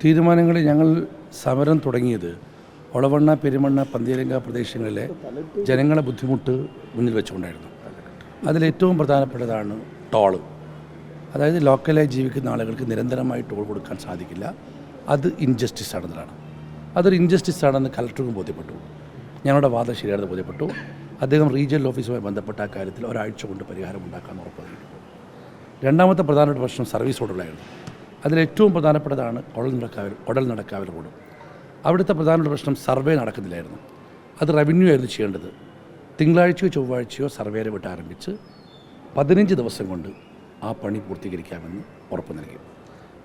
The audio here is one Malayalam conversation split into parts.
തീരുമാനങ്ങളിൽ ഞങ്ങൾ സമരം തുടങ്ങിയത് ഒളവണ്ണ, പെരുമണ്ണ, പന്തീരങ്ക പ്രദേശങ്ങളിലെ ജനങ്ങളെ ബുദ്ധിമുട്ട് മുന്നിൽ വെച്ചുകൊണ്ടായിരുന്നു. അതിലേറ്റവും പ്രധാനപ്പെട്ടതാണ് ടോള്. അതായത് ലോക്കലായി ജീവിക്കുന്ന ആളുകൾക്ക് നിരന്തരമായി ടോൾ കൊടുക്കാൻ സാധിക്കില്ല. അത് ഇൻജസ്റ്റിസ് ആണെന്നതാണ്. അതൊരു ഇൻജസ്റ്റിസ് ആണെന്ന് കലക്ടർക്കും ബോധ്യപ്പെട്ടു. ഞങ്ങളുടെ വാദം ശരിയാണെന്ന് ബോധ്യപ്പെട്ടു. അദ്ദേഹം റീജിയണൽ ഓഫീസുമായി ബന്ധപ്പെട്ട ആ കാര്യത്തിൽ ഒരാഴ്ച കൊണ്ട് പരിഹാരം ഉണ്ടാക്കാമെന്ന് ഉറപ്പ് നൽകിയിട്ടുണ്ട്. രണ്ടാമത്തെ പ്രധാനപ്പെട്ട പ്രശ്നം സർവീസ് റോഡുകളായിരുന്നു. അതിലേറ്റവും പ്രധാനപ്പെട്ടതാണ് കൊടൽ നടക്കാവിൽ റോഡ്. അവിടുത്തെ പ്രധാനപ്പെട്ട പ്രശ്നം സർവേ നടക്കുന്നില്ലായിരുന്നു. അത് റവന്യൂ ആയിരുന്നു ചെയ്യേണ്ടത്. തിങ്കളാഴ്ചയോ ചൊവ്വാഴ്ചയോ സർവേരെ വിട്ട് ആരംഭിച്ച് 15 ദിവസം കൊണ്ട് ആ പണി പൂർത്തീകരിക്കാമെന്ന് ഉറപ്പ് നൽകി.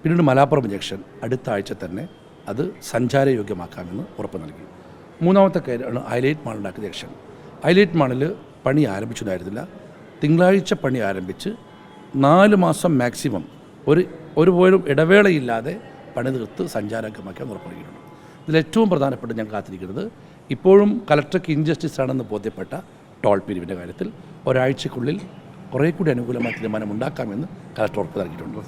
പിന്നീട് മലാപ്പുറം ജംഗ്ഷൻ അടുത്ത ആഴ്ച തന്നെ അത് സഞ്ചാരയോഗ്യമാക്കാമെന്ന് ഉറപ്പ് നൽകി. മൂന്നാമത്തെ കാര്യമാണ് ഹൈലൈറ്റ് മാൾ ഉണ്ടാക്കിയ ജംഗ്ഷൻ. ഹൈലൈറ്റ് മാളിൽ പണി ആരംഭിച്ചതായിരുന്നില്ല. തിങ്കളാഴ്ച പണി ആരംഭിച്ച് 4 മാസം മാക്സിമം ഒരു പോലും ഇടവേളയില്ലാതെ പണി തീർത്ത് സഞ്ചാരയോഗ്യമാക്കാമെന്ന് ഉറപ്പ് നൽകിയിട്ടുണ്ട്. ഇതിലേറ്റവും പ്രധാനപ്പെട്ട് ഞാൻ കാത്തിരിക്കുന്നത് ഇപ്പോഴും കലക്ടർക്ക് ഇൻജസ്റ്റിസ് ആണെന്ന് ബോധ്യപ്പെട്ട ടോൾ പിരിവിൻ്റെ കാര്യത്തിൽ ഒരാഴ്ചക്കുള്ളിൽ കുറേ കൂടി അനുകൂലമായ തീരുമാനം ഉണ്ടാക്കാമെന്ന് കലക്ടർ ഉറപ്പ് നൽകിയിട്ടുണ്ട്.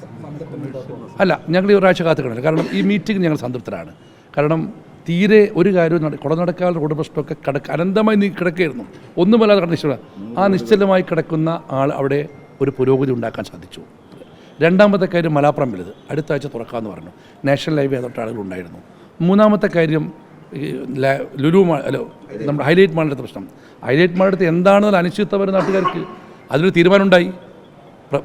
അല്ല, ഞങ്ങൾ ഈ ഒരാഴ്ച കാത്തുകിടന്നില്ല. കാരണം ഈ മീറ്റിംഗ് ഞങ്ങൾ സംതൃപ്തരാണ്. കാരണം തീരെ ഒരു കാര്യവും കുടനടക്കാൽ റോഡ് പ്രശ്നമൊക്കെ അനന്തമായി കിടക്കുകയായിരുന്നു. ഒന്നുമല്ലാതെ കണ്ടില്ല. ആ നിശ്ചലമായി കിടക്കുന്ന ആൾ അവിടെ ഒരു പുരോഗതി ഉണ്ടാക്കാൻ സാധിച്ചു. രണ്ടാമത്തെ കാര്യം മലാപ്പുറം വലുത് അടുത്ത ആഴ്ച തുറക്കാമെന്ന് പറഞ്ഞു. നാഷണൽ ഹൈവേ തൊട്ട് ആളുകളുണ്ടായിരുന്നു. മൂന്നാമത്തെ കാര്യം ലുലു മാൾ നമ്മുടെ ഹൈലൈറ്റ് മാളിൻ്റെ പ്രശ്നം. ഹൈലൈറ്റ് മാളിൻ്റെ എന്താണെന്ന് അനിശ്ചിതത്വം വരുന്ന നാട്ടുകാർക്ക് അതിനൊരു തീരുമാനമുണ്ടായി.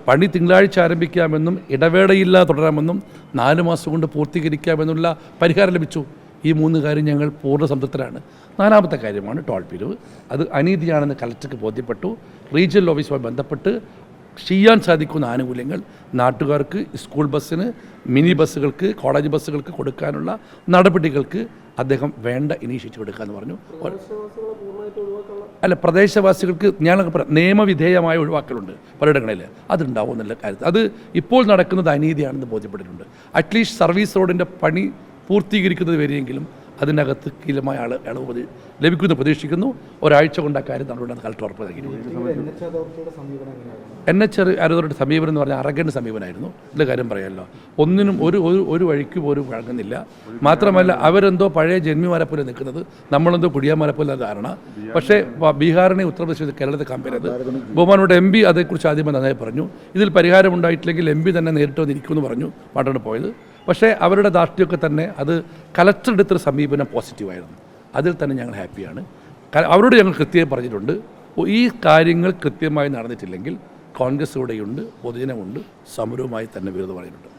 പണി തിങ്കളാഴ്ച ആരംഭിക്കാമെന്നും ഇടവേളയില്ലാതെ തുടരാമെന്നും 4 മാസം കൊണ്ട് പൂർത്തീകരിക്കാമെന്നുള്ള പരിഹാരം ലഭിച്ചു. ഈ 3 കാര്യം ഞങ്ങൾ പൂർണ്ണ സംതൃപ്തരാണ്. 4ാമത്തെ കാര്യമാണ് ടോൾ പിരിവ്. അത് അനീതിയാണെന്ന് കലക്ടർക്ക് ബോധ്യപ്പെട്ടു. റീജിയണൽ ഓഫീസുമായി ബന്ധപ്പെട്ട് ചെയ്യാൻ സാധിക്കുന്ന ആനുകൂല്യങ്ങൾ നാട്ടുകാർക്ക്, സ്കൂൾ ബസ്സിന്, മിനി ബസ്സുകൾക്ക്, കോളേജ് ബസ്സുകൾക്ക് കൊടുക്കാനുള്ള നടപടികൾക്ക് അദ്ദേഹം വേണ്ട ഇനീഷ്യേറ്റീവ് എടുക്കാമെന്ന് പറഞ്ഞു. അല്ല, പ്രദേശവാസികൾക്ക് ഞങ്ങൾക്ക് നിയമവിധേയമായ ഒഴിവാക്കലുണ്ട് പലയിടങ്ങളിൽ. അതുണ്ടാവും എന്നുള്ള കാര്യത്തിൽ അത് ഇപ്പോൾ നടക്കുന്നത് അനീതിയാണെന്ന് ബോധ്യപ്പെട്ടിട്ടുണ്ട്. അറ്റ്ലീസ്റ്റ് സർവീസ് റോഡിൻ്റെ പണി പൂർത്തീകരിക്കുന്നത് വരെയെങ്കിലും അതിനകത്ത് കീലമായ ഇളവ് ലഭിക്കുമെന്ന് പ്രതീക്ഷിക്കുന്നു. ഒരാഴ്ച കൊണ്ട് ആ കാര്യം നടപടി കലക്ടർ ഉറപ്പ് നൽകിയിട്ടുണ്ട്. NH അതോറിറ്റി സമീപനം എന്ന് പറഞ്ഞാൽ അറഗൻ്റെ സമീപനമായിരുന്നു. ഇതിൻ്റെ കാര്യം പറയാമല്ലോ. ഒന്നിനും ഒരു വഴിക്ക് പോലും വഴങ്ങുന്നില്ല. മാത്രമല്ല അവരെന്തോ പഴയ ജന്മിമാരെ പോലെ നിൽക്കുന്നത്, നമ്മളെന്തോ കുടിയാന്മാരെ പോലെ ധാരണ. പക്ഷേ ബീഹാറിനെ ഉത്തർപ്രദേശ് കേരളത്തെ കമ്പയർ ചെയ്ത് ബഹുമാനോട് MP അതേക്കുറിച്ച് ആദ്യമേ നന്നായി പറഞ്ഞു. ഇതിൽ പരിഹാരം ഉണ്ടായിട്ടില്ലെങ്കിൽ MP തന്നെ നേരിട്ട് വന്നിരിക്കുമെന്ന് പറഞ്ഞു. പാട്ടാണ് പോയത്. പക്ഷേ അവരുടെ ധാർഷ്ട്യമൊക്കെ തന്നെ അത് കലക്ടർ എടുത്തൊരു സമീപനം പോസിറ്റീവായിരുന്നു. അതിൽ തന്നെ ഞങ്ങൾ ഹാപ്പിയാണ്. അവരോട് ഞങ്ങൾ കൃത്യമായി പറഞ്ഞിട്ടുണ്ട്, ഈ കാര്യങ്ങൾ കൃത്യമായി നടന്നിട്ടില്ലെങ്കിൽ കോൺഗ്രസ് ഇവിടെയുണ്ട്, പൊതുജനമുണ്ട്, സമരവുമായി തന്നെ വിരുദ്ധ പറഞ്ഞിട്ടുണ്ട്.